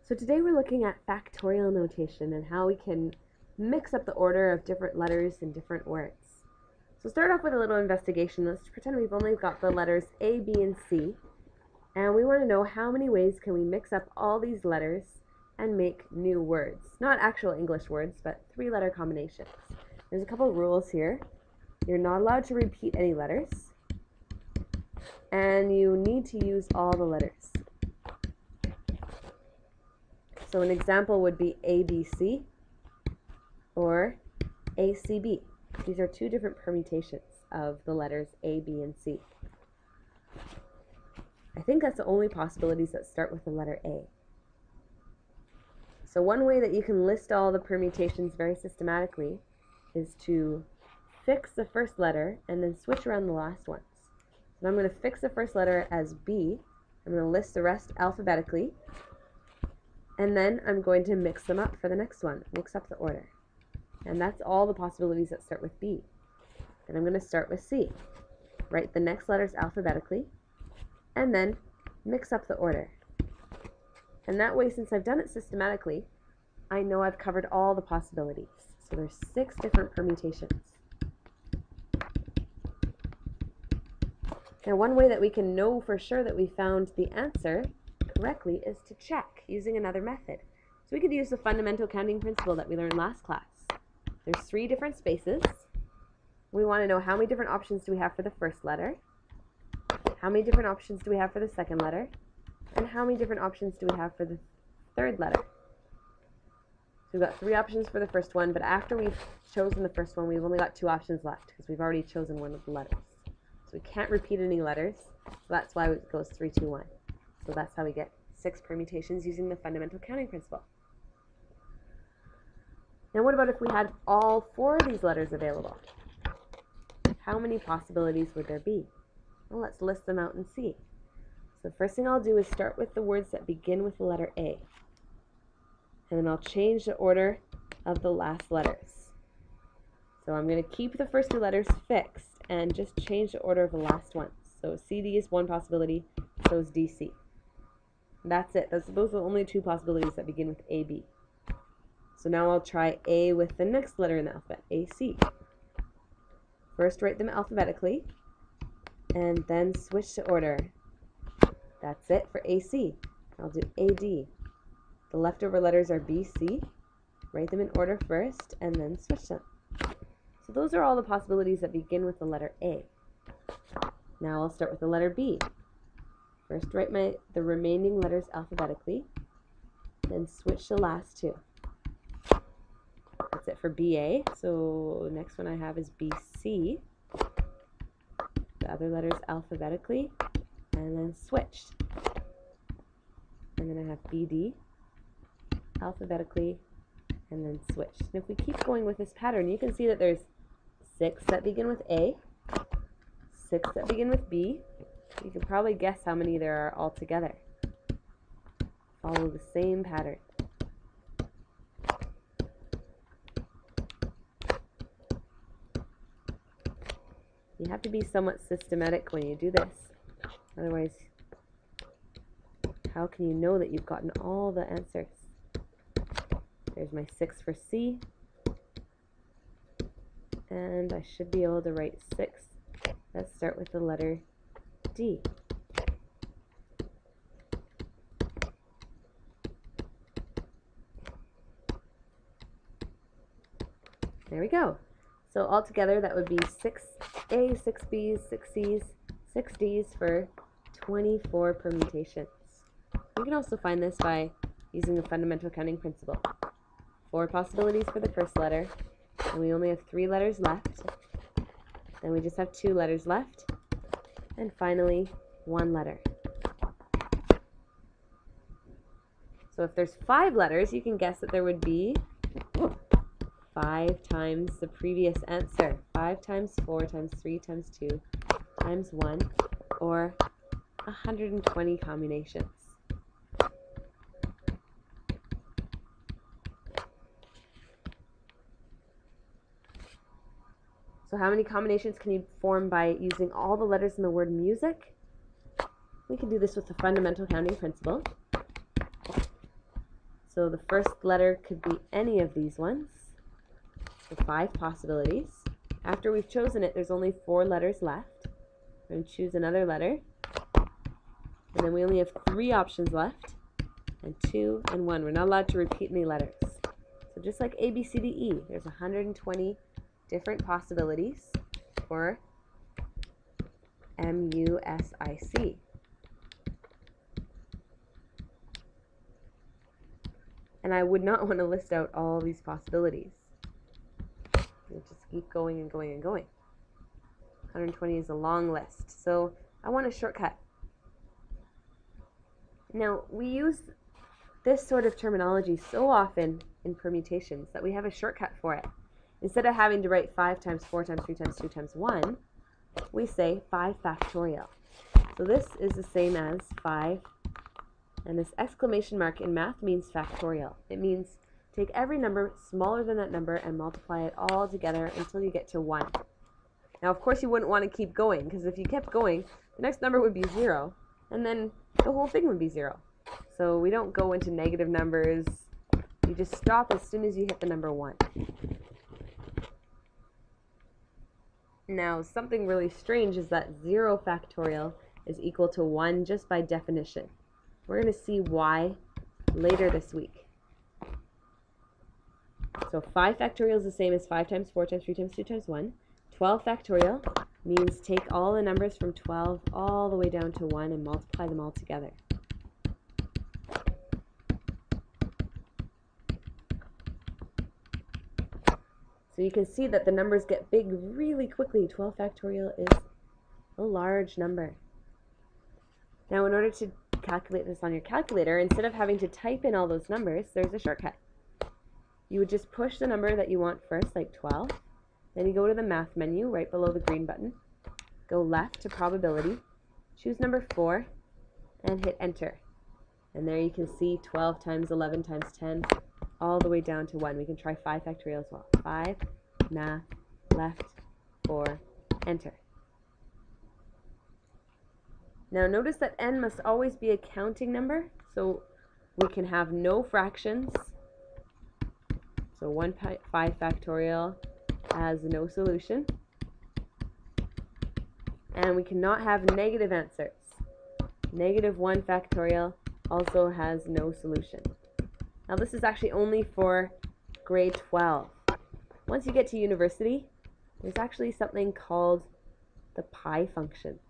So today we're looking at factorial notation and how we can mix up the order of different letters in different words. So start off with a little investigation. Let's pretend we've only got the letters A, B, and C, and we want to know how many ways can we mix up all these letters and make new words. Not actual English words, but three-letter combinations. There's a couple rules here. You're not allowed to repeat any letters, and you need to use all the letters. So an example would be ABC or ACB. These are two different permutations of the letters A, B, and C. I think that's the only possibilities that start with the letter A. So one way that you can list all the permutations very systematically is to fix the first letter and then switch around the last ones. So I'm going to fix the first letter as B. I'm going to list the rest alphabetically. And then I'm going to mix them up for the next one, mix up the order. And that's all the possibilities that start with B. Then I'm going to start with C. Write the next letters alphabetically, and then mix up the order. And that way, since I've done it systematically, I know I've covered all the possibilities. So there's 6 different permutations. Now, one way that we can know for sure that we found the answer correctly is to check using another method. So we could use the fundamental counting principle that we learned last class. There's 3 different spaces. We want to know how many different options do we have for the first letter, how many different options do we have for the second letter, and how many different options do we have for the third letter. So we've got 3 options for the first one, but after we've chosen the first one, we've only got 2 options left because we've already chosen one of the letters. So we can't repeat any letters, so that's why it goes 3, 2, 1. So that's how we get 6 permutations using the fundamental counting principle. Now what about if we had all 4 of these letters available? How many possibilities would there be? Well, let's list them out and see. So the first thing I'll do is start with the words that begin with the letter A. And then I'll change the order of the last letters. So I'm going to keep the first 2 letters fixed and just change the order of the last ones. So CD is one possibility, so is DC. That's it. Those are the only 2 possibilities that begin with AB. So now I'll try A with the next letter in the alphabet, AC. First write them alphabetically, and then switch to order. That's it for AC. I'll do AD. The leftover letters are BC. Write them in order first, and then switch them. So those are all the possibilities that begin with the letter A. Now I'll start with the letter B. First write the remaining letters alphabetically, then switch the last 2. That's it for BA. So next one I have is BC. The other letters alphabetically, and then switched. And then I have BD, alphabetically, and then switched. And if we keep going with this pattern, you can see that there's 6 that begin with A, 6 that begin with B. You can probably guess how many there are altogether. Follow the same pattern. You have to be somewhat systematic when you do this. Otherwise, how can you know that you've gotten all the answers? There's my 6 for C. And I should be able to write 6. Let's start with the letter D. There we go. So altogether that would be 6 A's, 6 B's, 6 C's, 6 D's for 24 permutations. You can also find this by using the fundamental counting principle. 4 possibilities for the first letter, and we only have 3 letters left. Then we just have 2 letters left. And finally, 1 letter. So if there's 5 letters, you can guess that there would be 5 times the previous answer. 5 times 4 times 3 times 2 times 1, or 120 combinations. So how many combinations can you form by using all the letters in the word music? We can do this with the fundamental counting principle. So the first letter could be any of these ones. So 5 possibilities. After we've chosen it, there's only 4 letters left. We're going to choose another letter. And then we only have 3 options left. And 2 and 1. We're not allowed to repeat any letters. So just like A, B, C, D, E, there's 120 different possibilities for M-U-S-I-C. And I would not want to list out all these possibilities. We'll just keep going and going and going. 120 is a long list. So I want a shortcut. Now, we use this sort of terminology so often in permutations that we have a shortcut for it. Instead of having to write 5 times 4 times 3 times 2 times 1, we say 5 factorial. So this is the same as 5, and this exclamation mark in math means factorial. It means take every number smaller than that number and multiply it all together until you get to 1. Now, of course, you wouldn't want to keep going, because if you kept going, the next number would be 0, and then the whole thing would be 0. So we don't go into negative numbers. You just stop as soon as you hit the number 1. Now, something really strange is that 0 factorial is equal to 1 just by definition. We're going to see why later this week. So 5 factorial is the same as 5 times 4 times 3 times 2 times 1. 12 factorial means take all the numbers from 12 all the way down to 1 and multiply them all together. So you can see that the numbers get big really quickly. 12 factorial is a large number. Now, in order to calculate this on your calculator, instead of having to type in all those numbers, there's a shortcut. You would just push the number that you want first, like 12. Then you go to the math menu right below the green button. Go left to probability. Choose number 4 and hit enter. And there you can see 12 times 11 times 10 all the way down to 1. We can try 5 factorial as well. 5, math, left, 4, enter. Now notice that n must always be a counting number, so we can have no fractions. So 5 factorial has no solution. And we cannot have negative answers. Negative 1 factorial also has no solution. Now this is actually only for grade 12. Once you get to university, there's actually something called the pi function.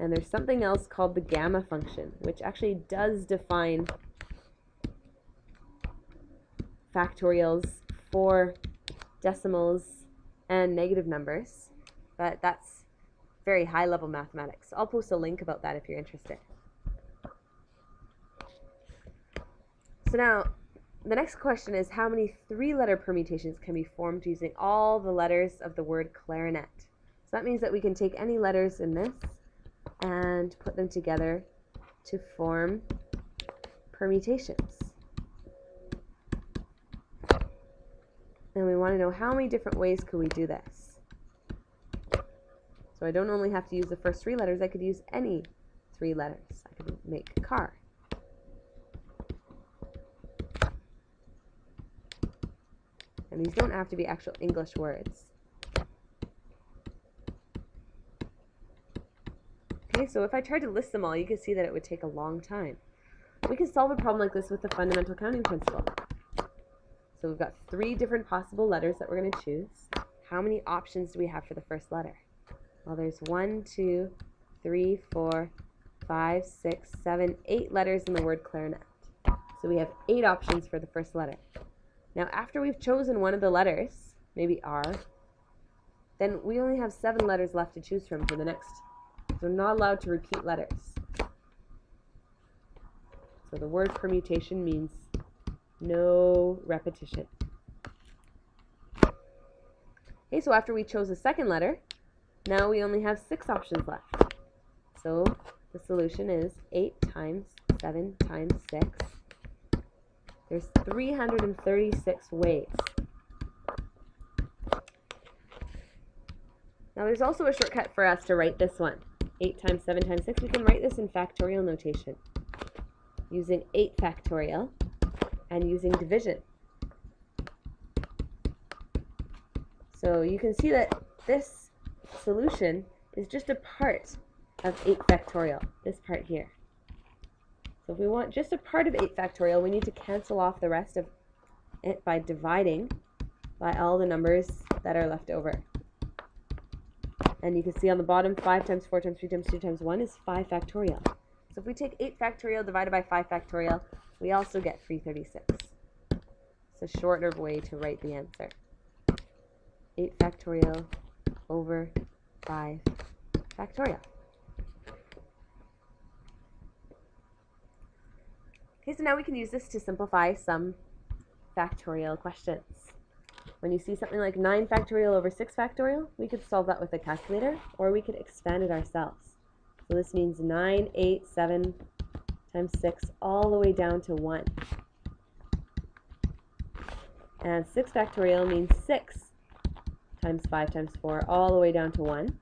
And there's something else called the gamma function, which actually does define factorials for decimals and negative numbers. But that's very high-level mathematics. I'll post a link about that if you're interested. So now, the next question is how many 3-letter permutations can be formed using all the letters of the word clarinet? So that means that we can take any letters in this and put them together to form permutations. And we want to know how many different ways could we do this. So I don't only have to use the first 3 letters, I could use any 3 letters. I could make car. And these don't have to be actual English words. Okay, so if I tried to list them all, you can see that it would take a long time. We can solve a problem like this with the fundamental counting principle. So we've got 3 different possible letters that we're going to choose. How many options do we have for the first letter? Well, there's 1, 2, 3, 4, 5, 6, 7, 8 letters in the word clarinet. So we have 8 options for the first letter. Now, after we've chosen one of the letters, maybe R, then we only have 7 letters left to choose from for the next. So we're not allowed to repeat letters. So the word permutation means no repetition. Okay, so after we chose the second letter, now we only have 6 options left. So the solution is 8 times 7 times 6. There's 336 ways. Now there's also a shortcut for us to write this one. 8 times 7 times 6, we can write this in factorial notation. using 8 factorial, and using division. So you can see that this solution is just a part of 8 factorial, this part here. So if we want just a part of 8 factorial, we need to cancel off the rest of it by dividing by all the numbers that are left over. And you can see on the bottom, 5 times 4 times 3 times 2 times 1 is 5 factorial. So if we take 8 factorial divided by 5 factorial, we also get 336. It's a shorter way to write the answer. 8 factorial over 5 factorial. Okay, so now we can use this to simplify some factorial questions. When you see something like 9 factorial over 6 factorial, we could solve that with a calculator, or we could expand it ourselves. So this means 9, 8, 7 times 6 all the way down to 1. And 6 factorial means 6 times 5 times 4 all the way down to 1.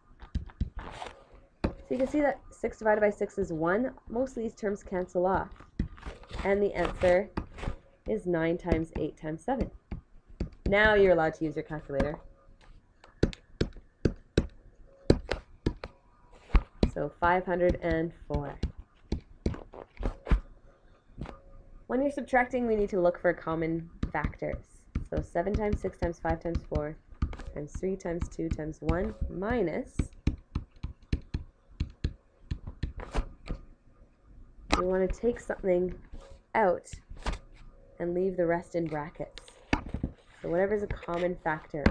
So you can see that 6 divided by 6 is 1. Most of these terms cancel off. And the answer is 9 times 8 times 7. Now you're allowed to use your calculator. So 504. When you're subtracting, we need to look for common factors. So 7 times 6 times 5 times 4 times 3 times 2 times 1 minus, we want to take something out and leave the rest in brackets. So whatever is a common factor.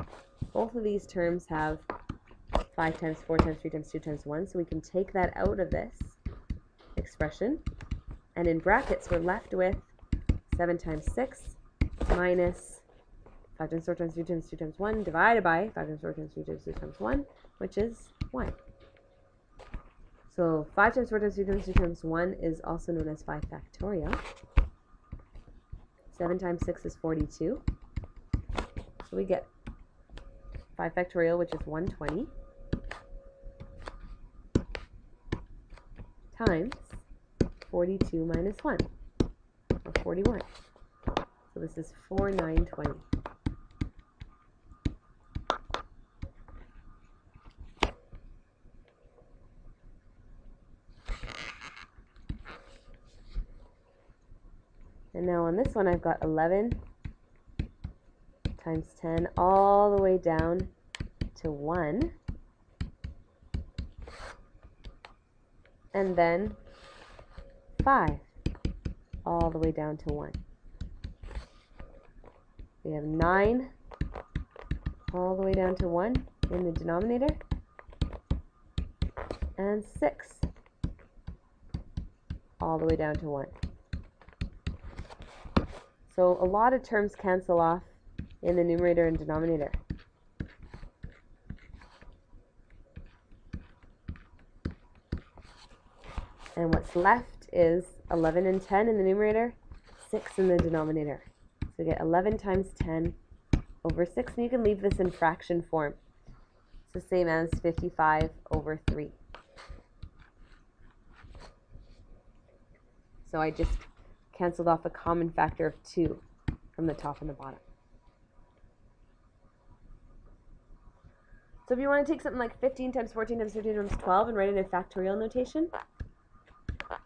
Both of these terms have 5 times 4 times 3 times 2 times 1, so we can take that out of this expression. And in brackets, we're left with 7 times 6 minus 5 times 4 times 3 times 2 times 1 divided by 5 times 4 times 3 times 2 times 1, which is 1. So 5 times 4 times 3 times 2 times 1 is also known as 5 factorial. 7 times 6 is 42. So we get 5 factorial, which is 120, times 42 minus 1, or 41. So this is 4920. And now on this one, I've got 11 times 10 all the way down to 1. And then 5 all the way down to 1. We have 9 all the way down to 1 in the denominator, and 6 all the way down to 1. So a lot of terms cancel off in the numerator and denominator. And what's left is 11 and 10 in the numerator, 6 in the denominator. So we get 11 times 10 over 6, and you can leave this in fraction form. It's the same as 55 over 3. So I just canceled off a common factor of 2 from the top and the bottom. So if you want to take something like 15 times 14 times 15 times 12 and write it in factorial notation,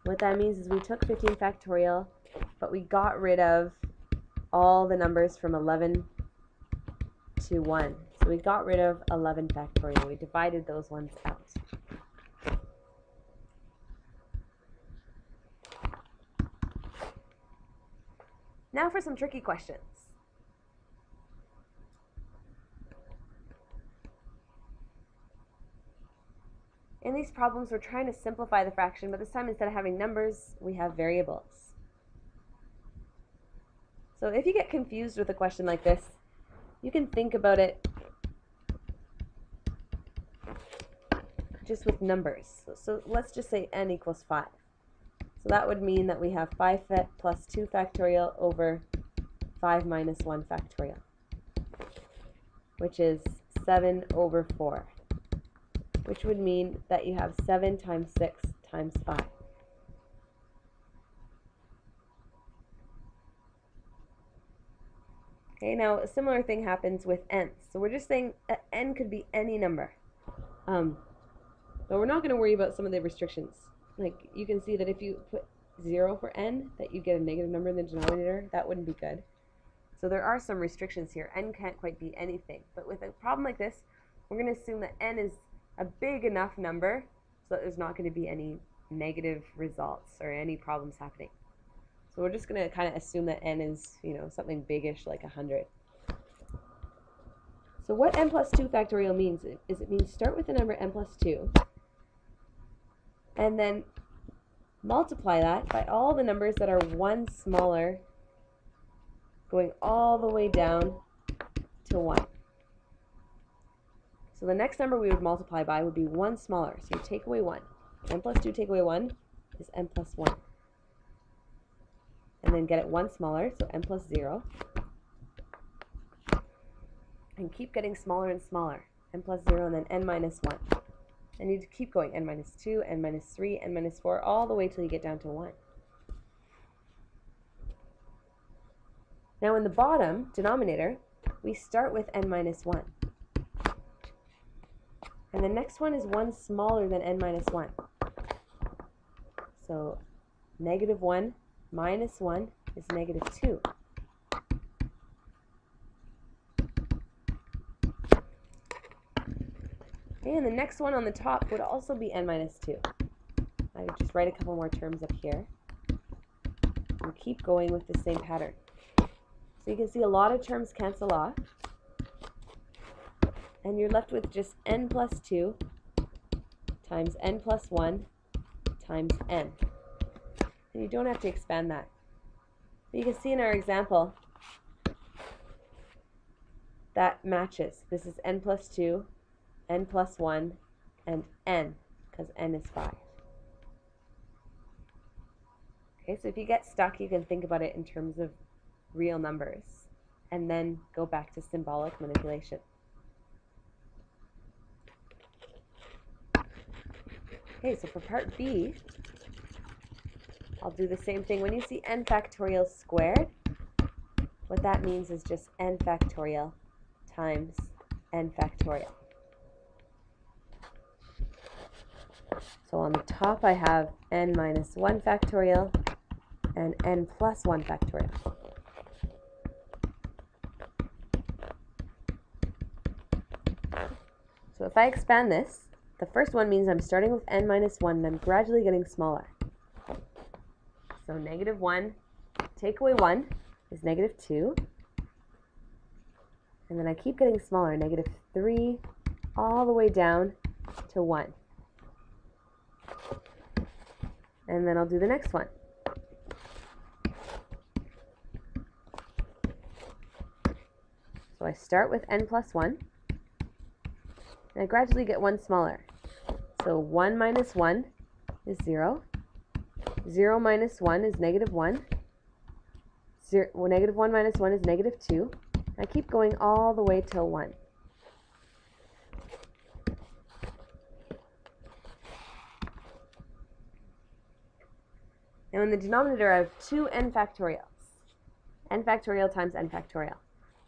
what that means is we took 15 factorial, but we got rid of all the numbers from 11 to 1. So we got rid of 11 factorial. We divided those ones out. Now for some tricky questions. In these problems, we're trying to simplify the fraction, but this time instead of having numbers, we have variables. So if you get confused with a question like this, you can think about it just with numbers. So let's just say n equals 5. So that would mean that we have 5 plus 2 factorial over 5 minus 1 factorial, which is 7 over 4, which would mean that you have 7 times 6 times 5. Okay, now a similar thing happens with n. So we're just saying that n could be any number. But we're not going to worry about some of the restrictions. Like, you can see that if you put 0 for n, that you get a negative number in the denominator. That wouldn't be good. So there are some restrictions here. N can't quite be anything. But with a problem like this, we're going to assume that n is a big enough number so that there's not going to be any negative results or any problems happening. So we're just going to kind of assume that n is, something biggish like 100. So what n plus 2 factorial means is it means start with the number n plus 2 and then multiply that by all the numbers that are 1 smaller going all the way down to 1. So the next number we would multiply by would be 1 smaller. So you take away 1. n plus 2 take away 1 is n plus 1. And then get it 1 smaller, so n plus 0. And keep getting smaller and smaller. n plus 0 and then n minus 1. And you keep going, n minus 2, n minus 3, n minus 4, all the way till you get down to 1. Now in the bottom denominator, we start with n minus 1. And the next one is 1 smaller than n minus 1. So negative 1 minus 1 is negative 2. And the next one on the top would also be n minus 2. I would just write a couple more terms up here. And keep going with the same pattern. So you can see a lot of terms cancel off. And you're left with just n plus 2 times n plus 1 times n. And you don't have to expand that. But you can see in our example that matches. This is n plus 2, n plus 1, and n, because n is 5. Okay, so if you get stuck, you can think about it in terms of real numbers, and then go back to symbolic manipulation. Okay, so for part B, I'll do the same thing. When you see n factorial squared, what that means is just n factorial times n factorial. So on the top I have n minus 1 factorial and n plus 1 factorial. So if I expand this, the first one means I'm starting with n minus 1 and I'm gradually getting smaller. So negative 1, take away 1 is negative 2. And then I keep getting smaller, negative 3, all the way down to 1. And then I'll do the next one. So I start with n plus 1, and I gradually get 1 smaller. So 1 minus 1 is 0. 0 minus 1 is negative 1. Negative 1 minus 1 is negative 2. I keep going all the way till 1. Now in the denominator I have two n factorials. N factorial times n factorial.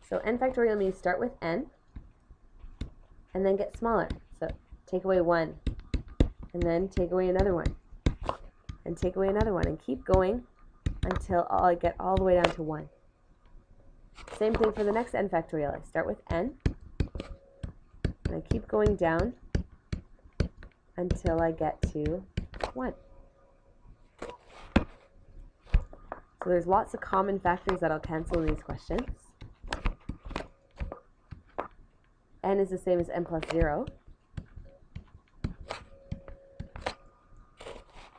So n factorial means start with n and then get smaller. So take away 1 and then take away another one and take away another one and keep going until I get all the way down to 1. Same thing for the next n factorial. I start with n and I keep going down until I get to 1. So there's lots of common factors that'll cancel in these questions. N is the same as n plus 0.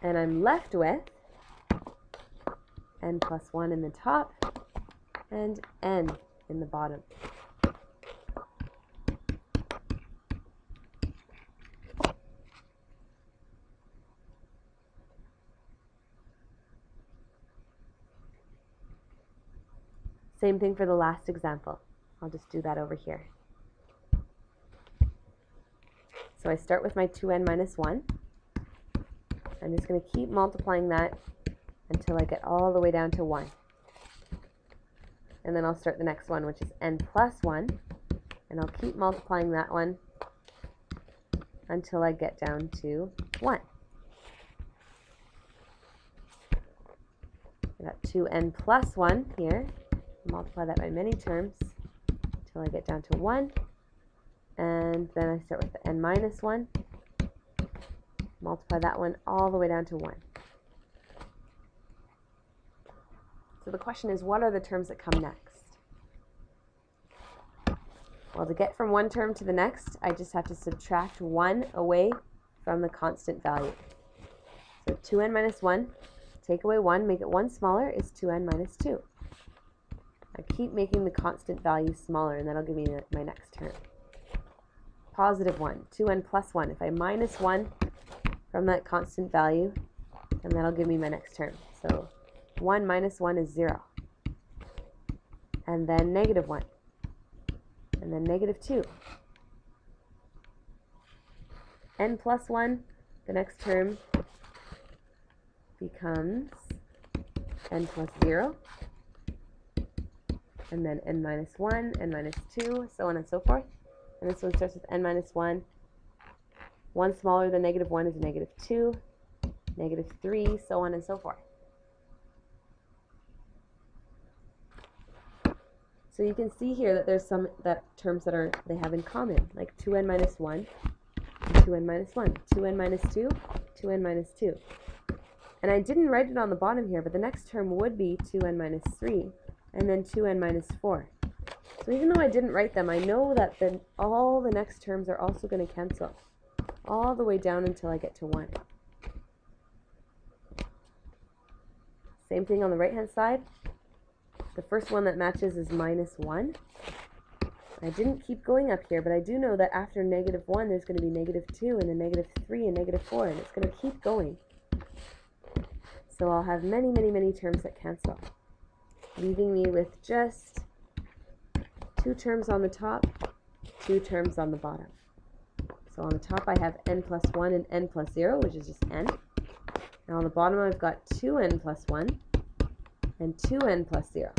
And I'm left with n plus 1 in the top and n in the bottom. Same thing for the last example. I'll just do that over here. So I start with my 2n minus 1. I'm just going to keep multiplying that until I get all the way down to 1. and then I'll start the next one, which is n plus 1, and I'll keep multiplying that one until I get down to 1. I got 2n plus 1 here. Multiply that by many terms until I get down to 1. And then I start with the n minus 1. Multiply that one all the way down to 1. So the question is, what are the terms that come next? Well, to get from one term to the next, I just have to subtract 1 away from the constant value. So 2n minus 1, take away 1, make it 1 smaller, is 2n minus 2. I keep making the constant value smaller, and that'll give me my next term. Positive 1, 2n plus 1. If I minus 1 from that constant value, then that'll give me my next term. So 1 minus 1 is 0. And then negative 1. And then negative 2. N plus 1, the next term becomes n plus 0. And then n minus 1, n minus 2, so on and so forth. And this one starts with n minus 1. 1 smaller than negative 1 is negative 2, negative 3, so on and so forth. So you can see here that there's some terms that they have in common, like 2n minus 1 and 2n minus 1, 2n minus 2, 2n minus 2. And I didn't write it on the bottom here, but the next term would be 2n minus 3, and then 2n minus 4. So even though I didn't write them, I know that all the next terms are also going to cancel all the way down until I get to 1. Same thing on the right hand side. The first one that matches is minus 1. I didn't keep going up here, but I do know that after negative 1 there's going to be negative 2 and then negative 3 and negative 4, and it's going to keep going. So I'll have many, many, many terms that cancel, leaving me with just 2 terms on the top, 2 terms on the bottom. So on the top I have n plus 1 and n plus 0, which is just n. Now on the bottom I've got 2n plus 1 and 2n plus 0.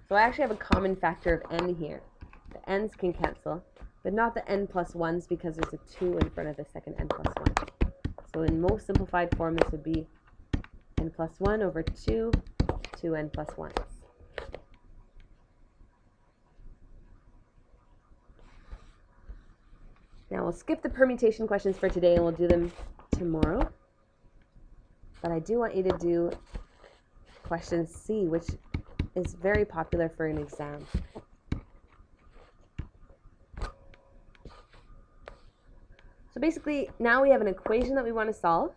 So I actually have a common factor of n here. The n's can cancel, but not the n plus 1's because there's a 2 in front of the second n plus 1. So in most simplified form this would be n plus 1 over 2, 2n plus 1's. Now we'll skip the permutation questions for today and we'll do them tomorrow. But I do want you to do question C, which is very popular for an exam. So basically, now we have an equation that we want to solve.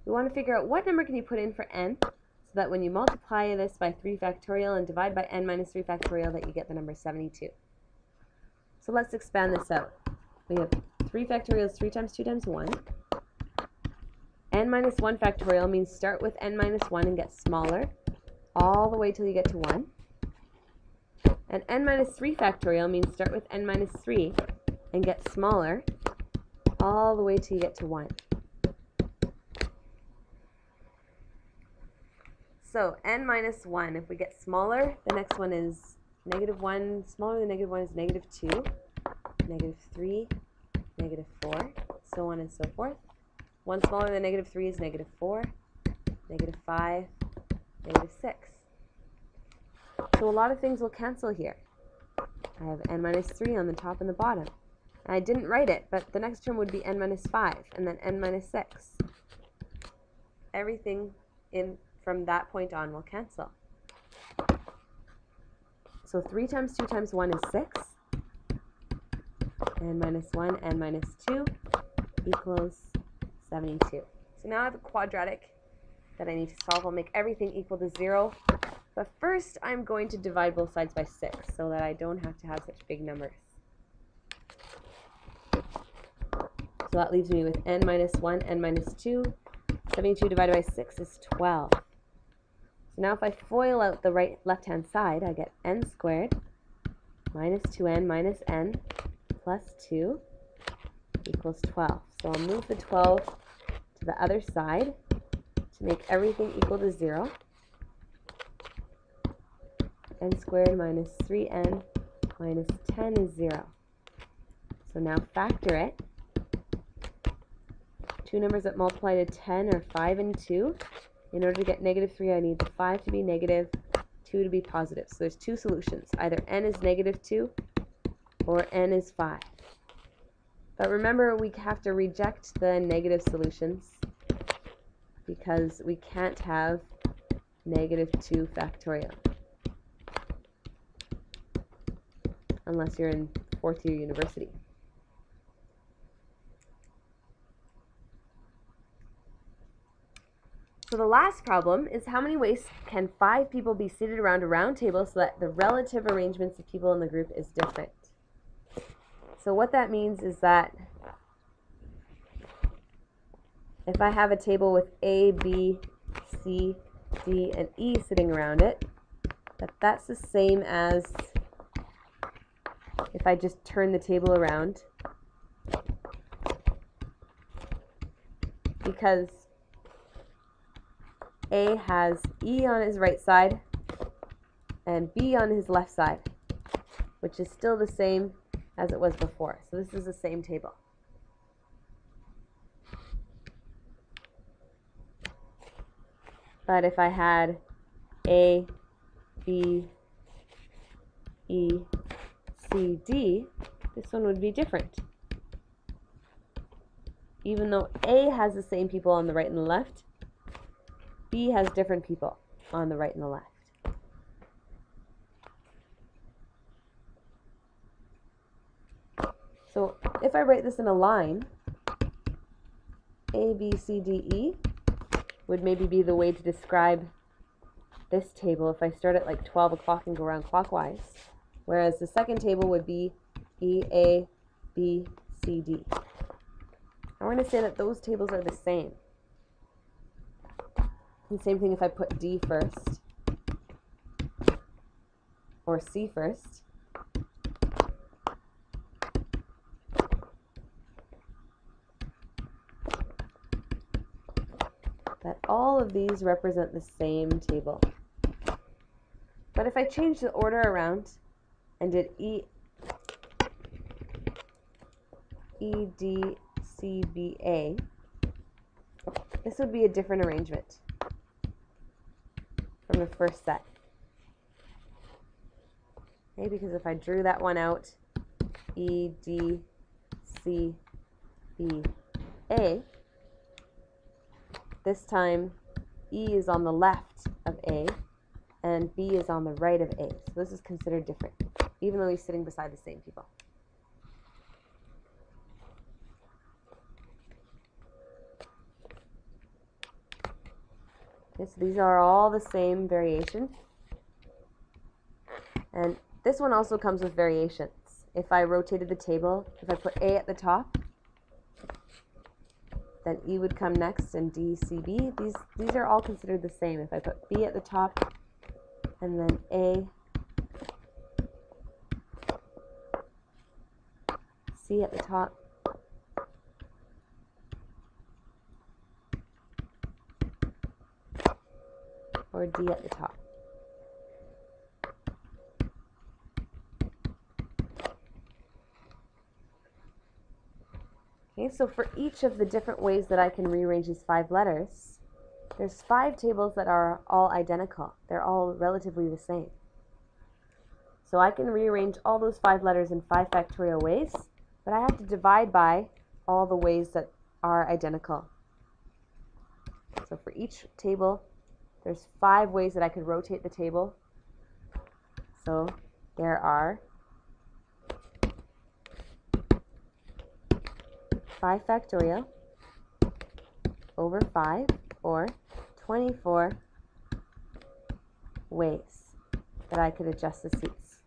We want to figure out what number can you put in for n, so that when you multiply this by 3 factorial and divide by n minus 3 factorial, that you get the number 72. So let's expand this out. We have 3 factorial is 3 times 2 times 1. N minus 1 factorial means start with n minus 1 and get smaller all the way till you get to 1. And n minus 3 factorial means start with n minus 3 and get smaller all the way till you get to 1. So n minus 1, if we get smaller, the next one is negative 1. Smaller than negative 1 is negative 2, negative 3, negative 4, so on and so forth. 1 smaller than negative 3 is negative 4, negative 5, negative 6. So a lot of things will cancel here. I have n minus 3 on the top and the bottom. And I didn't write it, but the next term would be n minus 5, and then n minus 6. Everything from that point on will cancel. So 3 times 2 times 1 is 6. N minus 1, n minus 2 equals 72. So now I have a quadratic that I need to solve. I'll make everything equal to 0. But first I'm going to divide both sides by 6 so that I don't have to have such big numbers. So that leaves me with n minus 1, n minus 2. 72 divided by 6 is 12. So now if I FOIL out the left-hand side, I get n squared minus 2n minus n plus 2 equals 12. So I'll move the 12 to the other side to make everything equal to 0. n squared minus 3n minus 10 is 0. So now factor it. Two numbers that multiply to 10 are 5 and 2. In order to get negative 3, I need the 5 to be negative, 2 to be positive. So there's two solutions. Either n is negative 2 or n is 5. But remember, we have to reject the negative solutions because we can't have negative 2 factorial unless you're in fourth year university. So the last problem is, how many ways can 5 people be seated around a round table so that the relative arrangements of people in the group is different? So what that means is that if I have a table with A, B, C, D, and E sitting around it, that's the same as if I just turn the table around, because A has E on his right side and B on his left side, which is still the same as it was before. So this is the same table. But if I had A, B, E, C, D, this one would be different. Even though A has the same people on the right and the left, B has different people on the right and the left. So if I write this in a line, A, B, C, D, E would maybe be the way to describe this table if I start at like 12 o'clock and go around clockwise, whereas the second table would be E, A, B, C, D. I'm going to say that those tables are the same. And same thing if I put D first or C first. That all of these represent the same table. But if I change the order around and did E, D, C, B, A, this would be a different arrangement from the first set. Okay, because if I drew that one out, E, D, C, B, A, this time E is on the left of A and B is on the right of A. So this is considered different, even though he's sitting beside the same people. Okay, so these are all the same variation. And this one also comes with variations. If I rotated the table, if I put A at the top, then E would come next and D, C, B. These are all considered the same. If I put B at the top and then A, C at the top, or D at the top. Okay, so for each of the different ways that I can rearrange these 5 letters, there's 5 tables that are all identical. They're all relatively the same. So I can rearrange all those 5 letters in 5 factorial ways, but I have to divide by all the ways that are identical. So for each table, there's 5 ways that I could rotate the table. So there are 5 factorial over 5, or 24 ways that I could adjust the seats.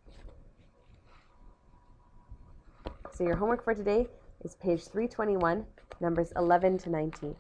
So your homework for today is page 321, numbers 11 to 19.